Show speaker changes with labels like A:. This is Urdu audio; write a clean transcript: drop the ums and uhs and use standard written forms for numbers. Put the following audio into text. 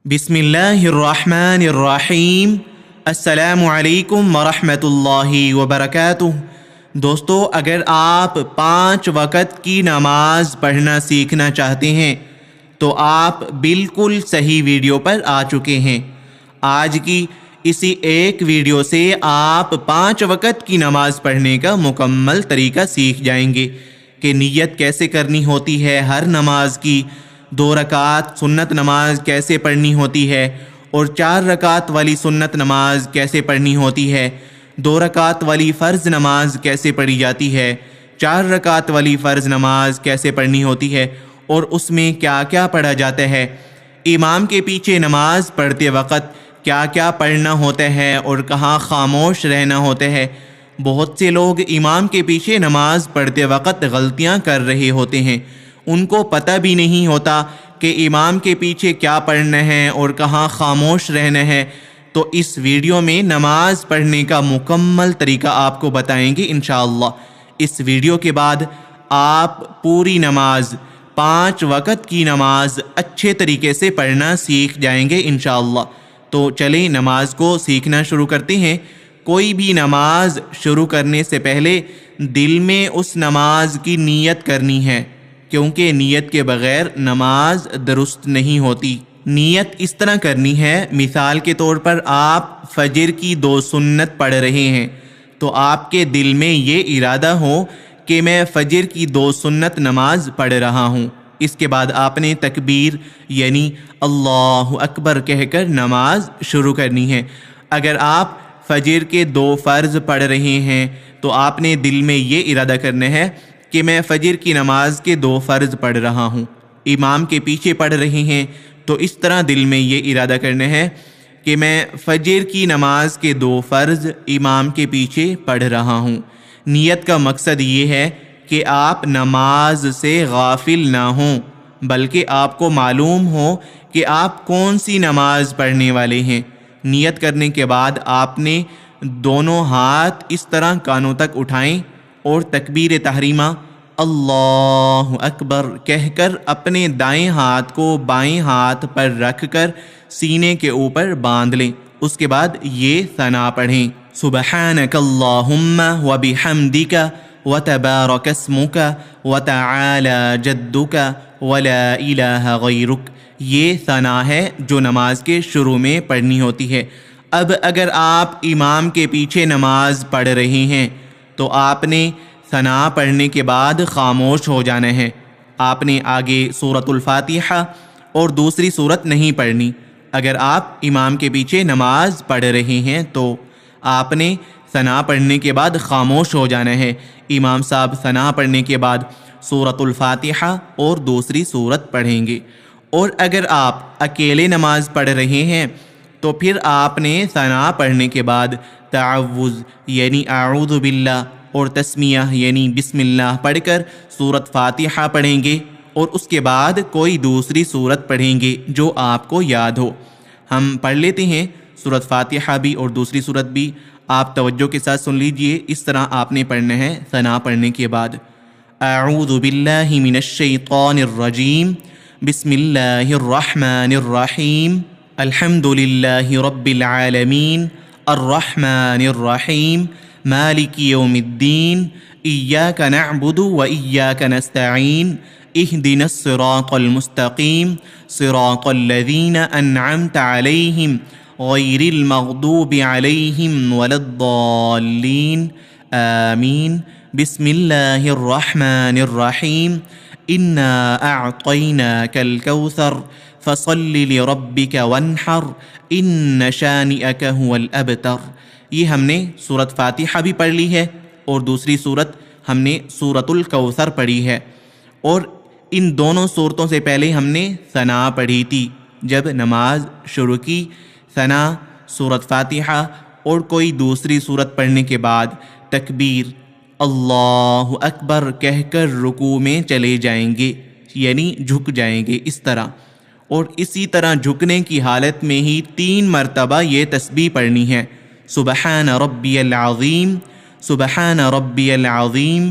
A: بسم اللہ الرحمن الرحیم۔ السلام علیکم ورحمۃ اللہ وبرکاتہ۔ دوستو، اگر آپ 5 وقت کی نماز پڑھنا سیکھنا چاہتے ہیں تو آپ بالکل صحیح ویڈیو پر آ چکے ہیں۔ آج کی اسی ایک ویڈیو سے آپ 5 وقت کی نماز پڑھنے کا مکمل طریقہ سیکھ جائیں گے کہ نیت کیسے کرنی ہوتی ہے ہر نماز کی، 2 رکعت سنت نماز کیسے پڑھنی ہوتی ہے اور 4 رکعت والی سنت نماز کیسے پڑھنی ہوتی ہے، 2 رکعت والی فرض نماز کیسے پڑھی جاتی ہے، 4 رکعت والی فرض نماز کیسے پڑھنی ہوتی ہے اور اس میں کیا کیا پڑھا جاتا ہے، امام کے پیچھے نماز پڑھتے وقت کیا کیا پڑھنا ہوتا ہے اور کہاں خاموش رہنا ہوتا ہے۔ بہت سے لوگ امام کے پیچھے نماز پڑھتے وقت غلطیاں کر رہے ہوتے ہیں، ان کو پتہ بھی نہیں ہوتا کہ امام کے پیچھے کیا پڑھنا ہے اور کہاں خاموش رہنا ہے۔ تو اس ویڈیو میں نماز پڑھنے کا مکمل طریقہ آپ کو بتائیں گے انشاءاللہ۔ اس ویڈیو کے بعد آپ پوری نماز 5 وقت کی نماز اچھے طریقے سے پڑھنا سیکھ جائیں گے انشاءاللہ۔ تو چلیں نماز کو سیکھنا شروع کرتے ہیں۔ کوئی بھی نماز شروع کرنے سے پہلے دل میں اس نماز کی نیت کرنی ہے، کیونکہ نیت کے بغیر نماز درست نہیں ہوتی۔ نیت اس طرح کرنی ہے، مثال کے طور پر آپ فجر کی 2 سنت پڑھ رہے ہیں تو آپ کے دل میں یہ ارادہ ہو کہ میں فجر کی 2 سنت نماز پڑھ رہا ہوں۔ اس کے بعد آپ نے تکبیر یعنی اللہ اکبر کہہ کر نماز شروع کرنی ہے۔ اگر آپ فجر کے 2 فرض پڑھ رہے ہیں تو آپ نے دل میں یہ ارادہ کرنا ہے کہ میں فجر کی نماز کے 2 فرض پڑھ رہا ہوں۔ امام کے پیچھے پڑھ رہے ہیں تو اس طرح دل میں یہ ارادہ کرنا ہے کہ میں فجر کی نماز کے 2 فرض امام کے پیچھے پڑھ رہا ہوں۔ نیت کا مقصد یہ ہے کہ آپ نماز سے غافل نہ ہوں، بلکہ آپ کو معلوم ہو کہ آپ کون سی نماز پڑھنے والے ہیں۔ نیت کرنے کے بعد آپ نے دونوں ہاتھ اس طرح کانوں تک اٹھائیں اور تکبیر تحریمہ اللہ اکبر کہہ کر اپنے دائیں ہاتھ کو بائیں ہاتھ پر رکھ کر سینے کے اوپر باندھ لیں۔ اس کے بعد یہ ثنا پڑھیں، سبحانک اللہم وبحمدک وتبارک اسمک وتعالی جدک ولا الہ غیرک۔ یہ ثنا ہے جو نماز کے شروع میں پڑھنی ہوتی ہے۔ اب اگر آپ امام کے پیچھے نماز پڑھ رہے ہیں تو آپ نے ثنا پڑھنے کے بعد خاموش ہو جانا ہے۔ آپ نے آگے سورۃ الفاتحہ اور دوسری سورت نہیں پڑھنی۔ اگر آپ امام کے پیچھے نماز پڑھ رہے ہیں تو آپ نے ثنا پڑھنے کے بعد خاموش ہو جانا ہے۔ امام صاحب ثنا پڑھنے کے بعد سورۃ الفاتحہ اور دوسری سورت پڑھیں گے۔ اور اگر آپ اکیلے نماز پڑھ رہے ہیں تو پھر آپ نے ثنا پڑھنے کے بعد تعوذ یعنی اعوذ باللہ اور تسمیہ یعنی بسم اللہ پڑھ کر سورۃ فاتحہ پڑھیں گے اور اس کے بعد کوئی دوسری سورت پڑھیں گے جو آپ کو یاد ہو۔ ہم پڑھ لیتے ہیں سورۃ فاتحہ بھی اور دوسری سورت بھی، آپ توجہ کے ساتھ سن لیجئے۔ اس طرح آپ نے پڑھنا ہے ثنا پڑھنے کے بعد، اعوذ باللہ من الشیطان الرجیم، بسم اللہ الرحمن الرحیم، الحمد للہ رب العالمین، الرحمن الرحیم، مالک یوم الدین، ایاک نعبد و ایاک نستعین، اہدنا الصراط المستقیم، صراط الذین انعمت علیہم غیر المغضوب علیہم ولا الضالین، آمین۔ بسم اللہ الرحمن الرحیم، انا اعطیناک الکوثر فصل لربک وانحر ان شانئک هو الابتر۔ یہ ہم نے سورۃ فاتحہ بھی پڑھ لی ہے اور دوسری سورت ہم نے سورۃ الکوثر پڑھی ہے، اور ان دونوں سورتوں سے پہلے ہم نے ثنا پڑھی تھی۔ جب نماز شروع کی، ثنا، سورۃ فاتحہ اور کوئی دوسری سورت پڑھنے کے بعد تکبیر اللہ اکبر کہہ کر رکوع میں چلے جائیں گے، یعنی جھک جائیں گے اس طرح، اور اسی طرح جھکنے کی حالت میں ہی 3 مرتبہ یہ تسبیح پڑھنی ہے، سبحان ربی العظیم، سبحان ربی العظیم،